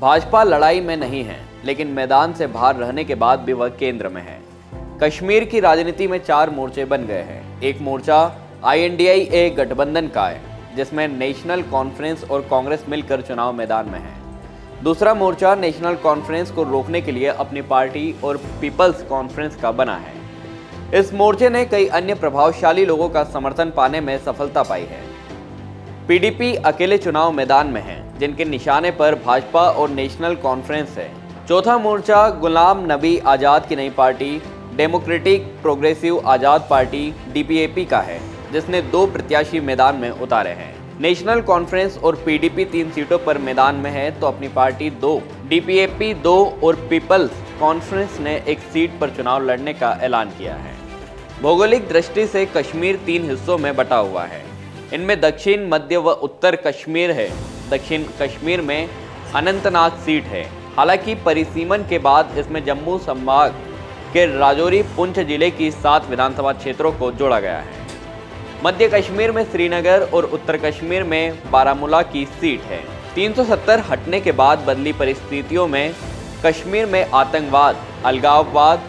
भाजपा लड़ाई में नहीं है, लेकिन मैदान से बाहर रहने के बाद भी वह केंद्र में है। कश्मीर की राजनीति में 4 मोर्चे बन गए हैं। एक मोर्चा INDIA गठबंधन का है, जिसमें नेशनल कॉन्फ्रेंस और कांग्रेस मिलकर चुनाव मैदान में है। दूसरा मोर्चा नेशनल कॉन्फ्रेंस को रोकने के लिए अपनी पार्टी और पीपल्स कॉन्फ्रेंस का बना है। इस मोर्चे ने कई अन्य प्रभावशाली लोगों का समर्थन पाने में सफलता पाई है। PDP अकेले चुनाव मैदान में है, जिनके निशाने पर भाजपा और नेशनल कॉन्फ्रेंस है। चौथा मोर्चा गुलाम नबी आज़ाद की नई पार्टी डेमोक्रेटिक प्रोग्रेसिव आज़ाद पार्टी DPAP का है, जिसने 2 प्रत्याशी मैदान में उतारे हैं। नेशनल कॉन्फ्रेंस और PDP 3 सीटों पर मैदान में है, तो अपनी पार्टी 2, DPAP 2 और पीपल्स कॉन्फ्रेंस ने 1 सीट पर चुनाव लड़ने का ऐलान किया है। भौगोलिक दृष्टि से कश्मीर 3 हिस्सों में बटा हुआ है। इनमें दक्षिण, मध्य व उत्तर कश्मीर है। दक्षिण कश्मीर में अनंतनाग सीट है। हालांकि परिसीमन के बाद इसमें जम्मू संभाग के राजौरी पुंछ जिले की 7 विधानसभा क्षेत्रों को जोड़ा गया है। मध्य कश्मीर में श्रीनगर और उत्तर कश्मीर में बारामूला की सीट है। 370 हटने के बाद बदली परिस्थितियों में कश्मीर में आतंकवाद, अलगाववाद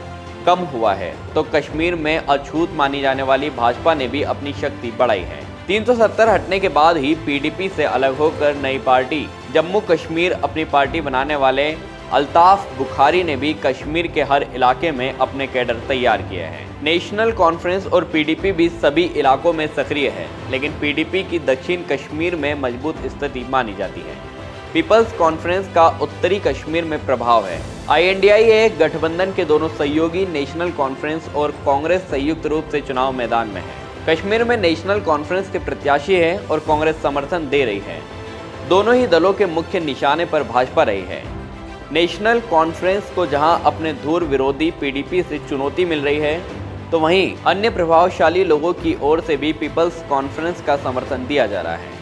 कम हुआ है, तो कश्मीर में अछूत मानी जाने वाली भाजपा ने भी अपनी शक्ति बढ़ाई है। 370 हटने के बाद ही PDP से अलग होकर नई पार्टी जम्मू कश्मीर अपनी पार्टी बनाने वाले अल्ताफ बुखारी ने भी कश्मीर के हर इलाके में अपने कैडर तैयार किए हैं। नेशनल कॉन्फ्रेंस और PDP भी सभी इलाकों में सक्रिय है, लेकिन PDP की दक्षिण कश्मीर में मजबूत स्थिति मानी जाती है। पीपल्स कॉन्फ्रेंस का उत्तरी कश्मीर में प्रभाव है। INDIA गठबंधन के दोनों सहयोगी नेशनल कॉन्फ्रेंस और कांग्रेस संयुक्त रूप से चुनाव मैदान में है। कश्मीर में नेशनल कॉन्फ्रेंस के प्रत्याशी हैं और कांग्रेस समर्थन दे रही है। दोनों ही दलों के मुख्य निशाने पर भाजपा रही है। नेशनल कॉन्फ्रेंस को जहां अपने धुर विरोधी PDP से चुनौती मिल रही है, तो वहीं अन्य प्रभावशाली लोगों की ओर से भी पीपल्स कॉन्फ्रेंस का समर्थन दिया जा रहा है।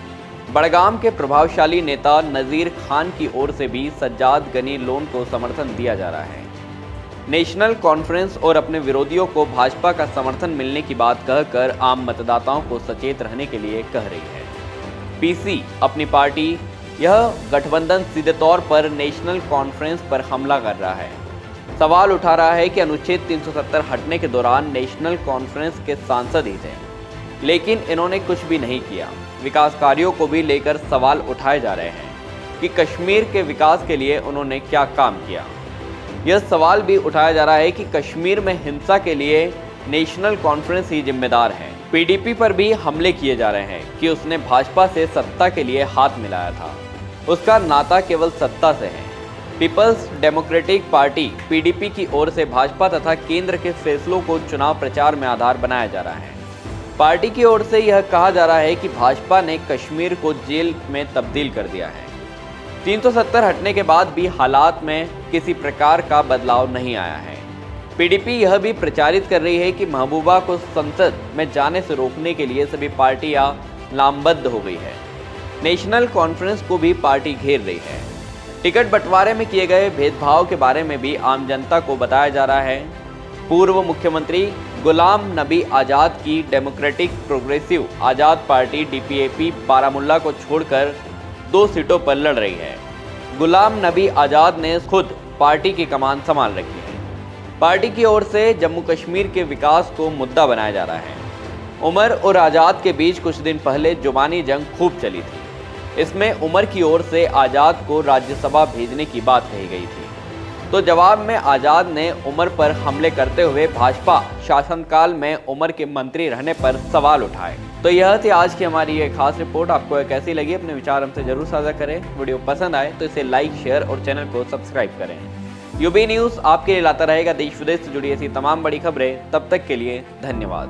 बड़गाम के प्रभावशाली नेता नज़ीर खान की ओर से भी सज्जाद गनी लोन को समर्थन दिया जा रहा है। नेशनल कॉन्फ्रेंस और अपने विरोधियों को भाजपा का समर्थन मिलने की बात कहकर आम मतदाताओं को सचेत रहने के लिए कह रही है। PC अपनी पार्टी यह गठबंधन सीधे तौर पर नेशनल कॉन्फ्रेंस पर हमला कर रहा है। सवाल उठा रहा है कि अनुच्छेद 370 हटने के दौरान नेशनल कॉन्फ्रेंस के सांसद ही थे, लेकिन इन्होंने कुछ भी नहीं किया। विकास कार्यों को भी लेकर सवाल उठाए जा रहे हैं कि कश्मीर के विकास के लिए उन्होंने क्या काम किया। यह सवाल भी उठाया जा रहा है कि कश्मीर में हिंसा के लिए नेशनल कॉन्फ्रेंस ही जिम्मेदार है। PDP पर भी हमले किए जा रहे हैं कि उसने भाजपा से सत्ता के लिए हाथ मिलाया था। उसका नाता केवल सत्ता से है। पीपल्स डेमोक्रेटिक पार्टी PDP की ओर से भाजपा तथा केंद्र के फैसलों को चुनाव प्रचार में आधार बनाया जा रहा है। पार्टी की ओर से यह कहा जा रहा है कि भाजपा ने कश्मीर को जेल में तब्दील कर दिया है। 370 हटने के बाद भी हालात में किसी प्रकार का बदलाव नहीं आया है। PDP यह भी प्रचारित कर रही है कि महबूबा को संसद में जाने से रोकने के लिए सभी पार्टियां लामबद्ध हो गई है। नेशनल कॉन्फ्रेंस को भी पार्टी घेर रही है। टिकट बंटवारे में किए गए भेदभाव के बारे में भी आम जनता को बताया जा रहा है। पूर्व मुख्यमंत्री गुलाम नबी आज़ाद की डेमोक्रेटिक प्रोग्रेसिव आज़ाद पार्टी DPAP बारामूला को छोड़कर 2 सीटों पर लड़ रही है। गुलाम नबी आज़ाद ने खुद पार्टी की कमान संभाल रखी है। पार्टी की ओर से जम्मू कश्मीर के विकास को मुद्दा बनाया जा रहा है। उमर और आज़ाद के बीच कुछ दिन पहले जुबानी जंग खूब चली थी। इसमें उमर की ओर से आज़ाद को राज्यसभा भेजने की बात कही गई थी, तो जवाब में आज़ाद ने उमर पर हमले करते हुए भाजपा शासनकाल में उमर के मंत्री रहने पर सवाल उठाए। तो यह थी आज की हमारी ये खास रिपोर्ट। आपको कैसी लगी अपने विचार हमसे जरूर साझा करें। वीडियो पसंद आए तो इसे लाइक, शेयर और चैनल को सब्सक्राइब करें। UB न्यूज़ आपके लिए लाता रहेगा देश विदेश से जुड़ी ऐसी तमाम बड़ी खबरें। तब तक के लिए धन्यवाद।